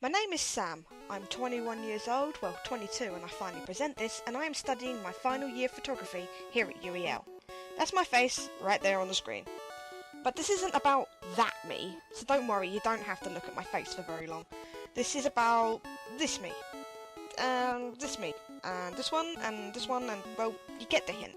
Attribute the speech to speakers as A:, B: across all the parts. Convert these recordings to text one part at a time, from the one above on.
A: My name is Sam. I'm 21 years old, well 22 when I finally present this, and I am studying my final year photography here at UEL. That's my face right there on the screen. But this isn't about that me, so don't worry, you don't have to look at my face for very long. This is about this me, and this me, and this one, and this one, and well, you get the hint.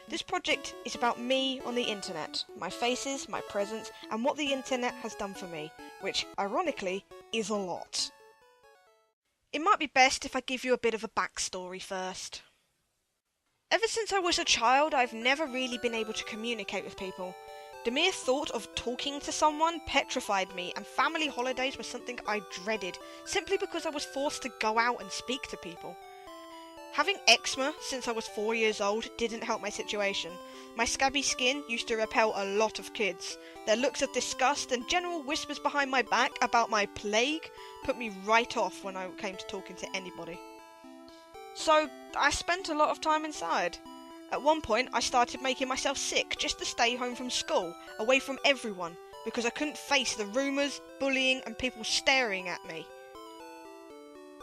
A: This project is about me on the internet, my faces, my presence, and what the internet has done for me, which, ironically, is a lot. It might be best if I give you a bit of a backstory first. Ever since I was a child, I've never really been able to communicate with people. The mere thought of talking to someone petrified me, and family holidays were something I dreaded, simply because I was forced to go out and speak to people. Having eczema since I was 4 years old didn't help my situation. My scabby skin used to repel a lot of kids. Their looks of disgust and general whispers behind my back about my plague put me right off when I came to talking to anybody. So I spent a lot of time inside. At one point I started making myself sick just to stay home from school, away from everyone, because I couldn't face the rumours, bullying and people staring at me.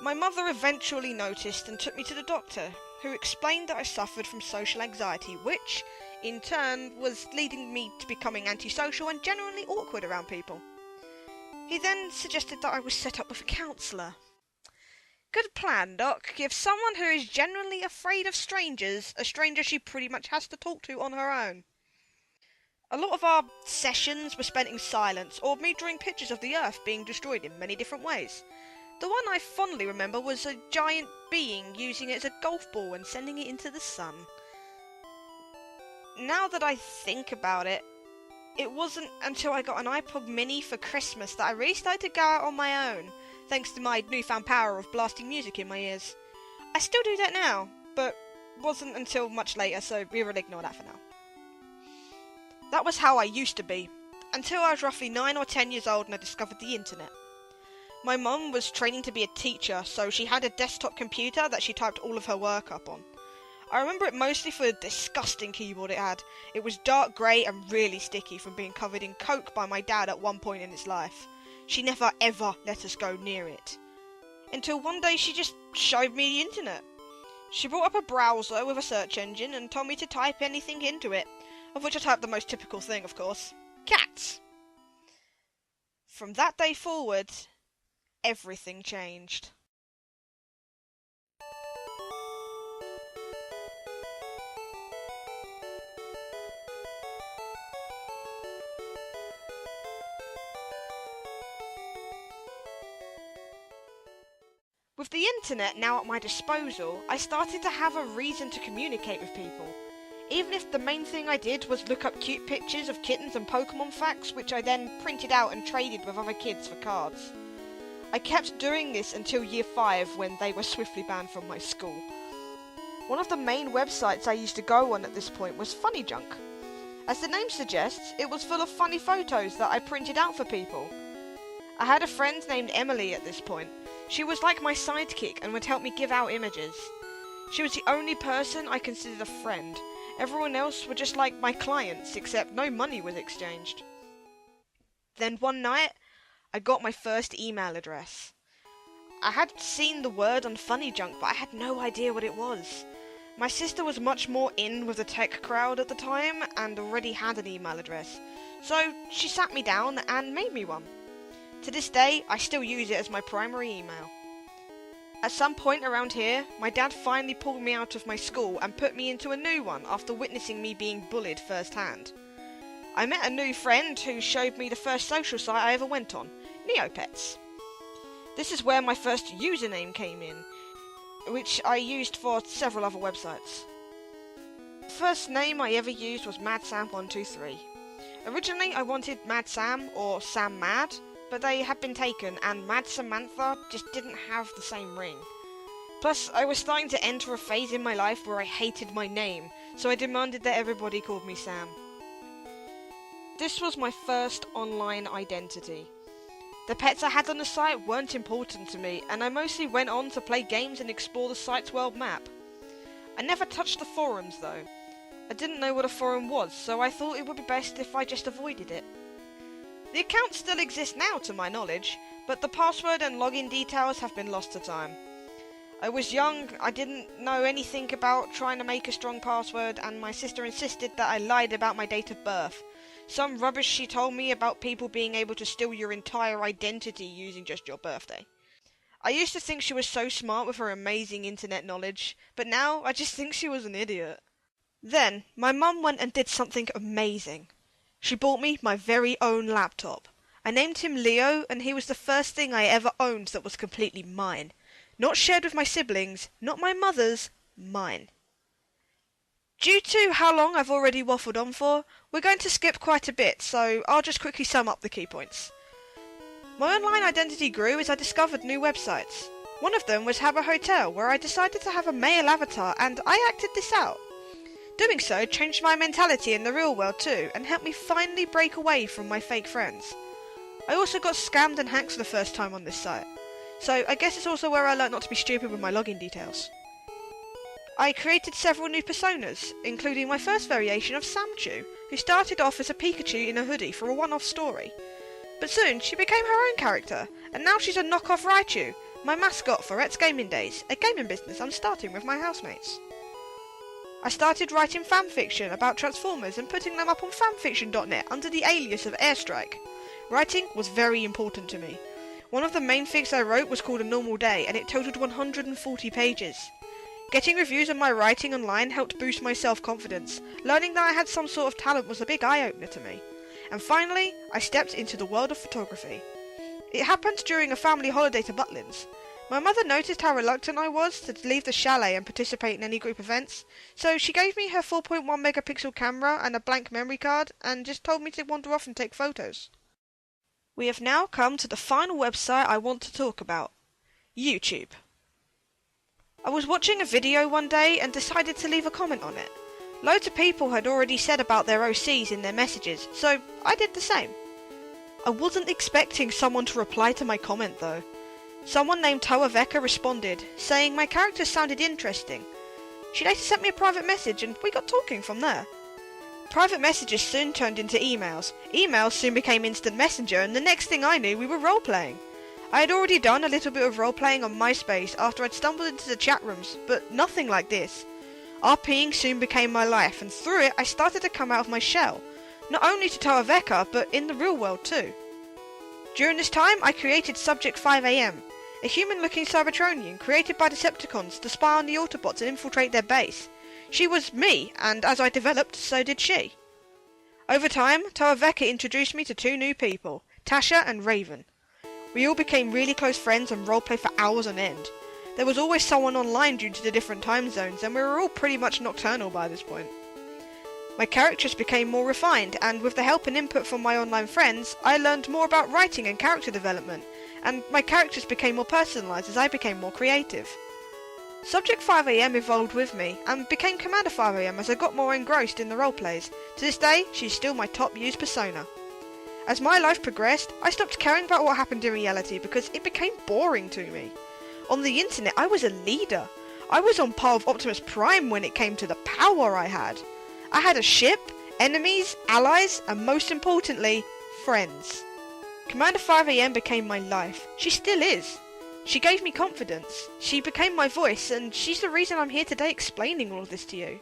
A: My mother eventually noticed and took me to the doctor, who explained that I suffered from social anxiety, which, in turn, was leading me to becoming antisocial and generally awkward around people. He then suggested that I was set up with a counsellor. Good plan, Doc. Give someone who is generally afraid of strangers a stranger she pretty much has to talk to on her own. A lot of our sessions were spent in silence, or me drawing pictures of the Earth being destroyed in many different ways. The one I fondly remember was a giant being using it as a golf ball and sending it into the sun. Now that I think about it, it wasn't until I got an iPod mini for Christmas that I really started to go out on my own, thanks to my newfound power of blasting music in my ears. I still do that now, but wasn't until much later, so we will ignore that for now. That was how I used to be, until I was roughly 9 or 10 years old and I discovered the internet. My mum was training to be a teacher, so she had a desktop computer that she typed all of her work up on. I remember it mostly for the disgusting keyboard it had. It was dark grey and really sticky from being covered in coke by my dad at one point in its life. She never ever let us go near it. Until one day she just showed me the internet. She brought up a browser with a search engine and told me to type anything into it, of which I typed the most typical thing, of course. Cats! From that day forward, everything changed. With the internet now at my disposal, I started to have a reason to communicate with people. Even if the main thing I did was look up cute pictures of kittens and Pokemon facts, which I then printed out and traded with other kids for cards. I kept doing this until year 5 when they were swiftly banned from my school. One of the main websites I used to go on at this point was Funny Junk. As the name suggests, it was full of funny photos that I printed out for people. I had a friend named Emily at this point. She was like my sidekick and would help me give out images. She was the only person I considered a friend. Everyone else were just like my clients, except no money was exchanged. Then one night, I got my first email address. I had seen the word on Funny Junk, but I had no idea what it was. My sister was much more in with the tech crowd at the time and already had an email address, so she sat me down and made me one. To this day, I still use it as my primary email. At some point around here, my dad finally pulled me out of my school and put me into a new one after witnessing me being bullied firsthand. I met a new friend who showed me the first social site I ever went on, Neopets. This is where my first username came in, which I used for several other websites. The first name I ever used was MadSam123. Originally I wanted Mad Sam or Sam Mad, but they had been taken and Mad Samantha just didn't have the same ring. Plus, I was starting to enter a phase in my life where I hated my name, so I demanded that everybody called me Sam. This was my first online identity. The pets I had on the site weren't important to me, and I mostly went on to play games and explore the site's world map. I never touched the forums though. I didn't know what a forum was, so I thought it would be best if I just avoided it. The account still exists now to my knowledge, but the password and login details have been lost to time. I was young, I didn't know anything about trying to make a strong password, and my sister insisted that I lied about my date of birth. Some rubbish she told me about people being able to steal your entire identity using just your birthday. I used to think she was so smart with her amazing internet knowledge, but now I just think she was an idiot. Then, my mum went and did something amazing. She bought me my very own laptop. I named him Leo, and he was the first thing I ever owned that was completely mine. Not shared with my siblings, not my mother's, mine. Due to how long I've already waffled on for, we're going to skip quite a bit, so I'll just quickly sum up the key points. My online identity grew as I discovered new websites. One of them was Habbo Hotel, where I decided to have a male avatar, and I acted this out. Doing so changed my mentality in the real world too, and helped me finally break away from my fake friends. I also got scammed and hacked for the first time on this site, so I guess it's also where I learnt not to be stupid with my login details. I created several new personas, including my first variation of Samchu, who started off as a Pikachu in a hoodie for a one-off story. But soon she became her own character, and now she's a knockoff Raichu, my mascot for Rhett's Gaming Days, a gaming business I'm starting with my housemates. I started writing fanfiction about Transformers and putting them up on fanfiction.net under the alias of Airstrike. Writing was very important to me. One of the main fics I wrote was called A Normal Day, and it totaled 140 pages. Getting reviews of my writing online helped boost my self-confidence. Learning that I had some sort of talent was a big eye-opener to me. And finally, I stepped into the world of photography. It happened during a family holiday to Butlins. My mother noticed how reluctant I was to leave the chalet and participate in any group events, so she gave me her 4.1 megapixel camera and a blank memory card and just told me to wander off and take photos. We have now come to the final website I want to talk about, YouTube. I was watching a video one day and decided to leave a comment on it. Loads of people had already said about their OCs in their messages, so I did the same. I wasn't expecting someone to reply to my comment though. Someone named Toa Veka responded, saying my character sounded interesting. She later sent me a private message and we got talking from there. Private messages soon turned into emails. Emails soon became instant messenger, and the next thing I knew we were role-playing. I had already done a little bit of role-playing on MySpace after I'd stumbled into the chat rooms, but nothing like this. RPing soon became my life, and through it I started to come out of my shell, not only to Toa Veka, but in the real world too. During this time I created Subject 5am, a human-looking Cybertronian created by Decepticons to spy on the Autobots and infiltrate their base. She was me, and as I developed, so did she. Over time, Toa Veka introduced me to two new people, Tasha and Raven. We all became really close friends and roleplayed for hours on end. There was always someone online due to the different time zones, and we were all pretty much nocturnal by this point. My characters became more refined, and with the help and input from my online friends, I learned more about writing and character development, and my characters became more personalised as I became more creative. Subject 5am evolved with me, and became Commander 5am as I got more engrossed in the roleplays. To this day, she's still my top used persona. As my life progressed, I stopped caring about what happened in reality because it became boring to me. On the internet, I was a leader. I was on par with Optimus Prime when it came to the power I had. I had a ship, enemies, allies, and most importantly, friends. Commander 5am became my life. She still is. She gave me confidence. She became my voice, and she's the reason I'm here today explaining all of this to you.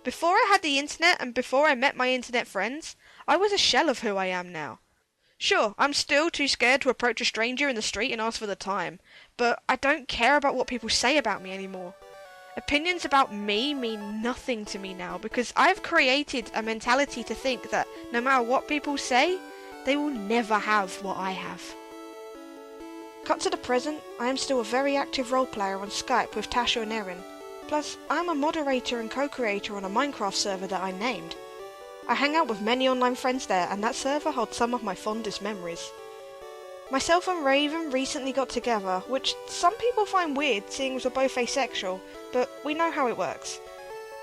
A: Before I had the internet and before I met my internet friends, I was a shell of who I am now. Sure, I'm still too scared to approach a stranger in the street and ask for the time, but I don't care about what people say about me anymore. Opinions about me mean nothing to me now because I've created a mentality to think that no matter what people say, they will never have what I have. Cut to the present, I am still a very active role player on Skype with Tasha and Erin. Plus, I am a moderator and co-creator on a Minecraft server that I named. I hang out with many online friends there, and that server holds some of my fondest memories. Myself and Raven recently got together, which some people find weird seeing as we're both asexual, but we know how it works.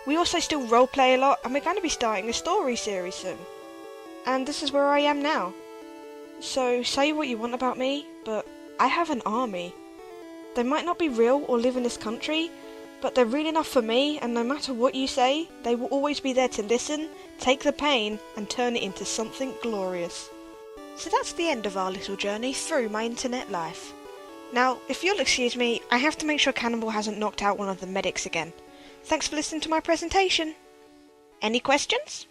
A: We also still roleplay a lot, and we're going to be starting a story series soon. And this is where I am now. So say what you want about me, but I have an army. They might not be real or live in this country, but they're real enough for me, and no matter what you say, they will always be there to listen, take the pain, and turn it into something glorious. So that's the end of our little journey through my internet life. Now, if you'll excuse me, I have to make sure Cannonball hasn't knocked out one of the medics again. Thanks for listening to my presentation. Any questions?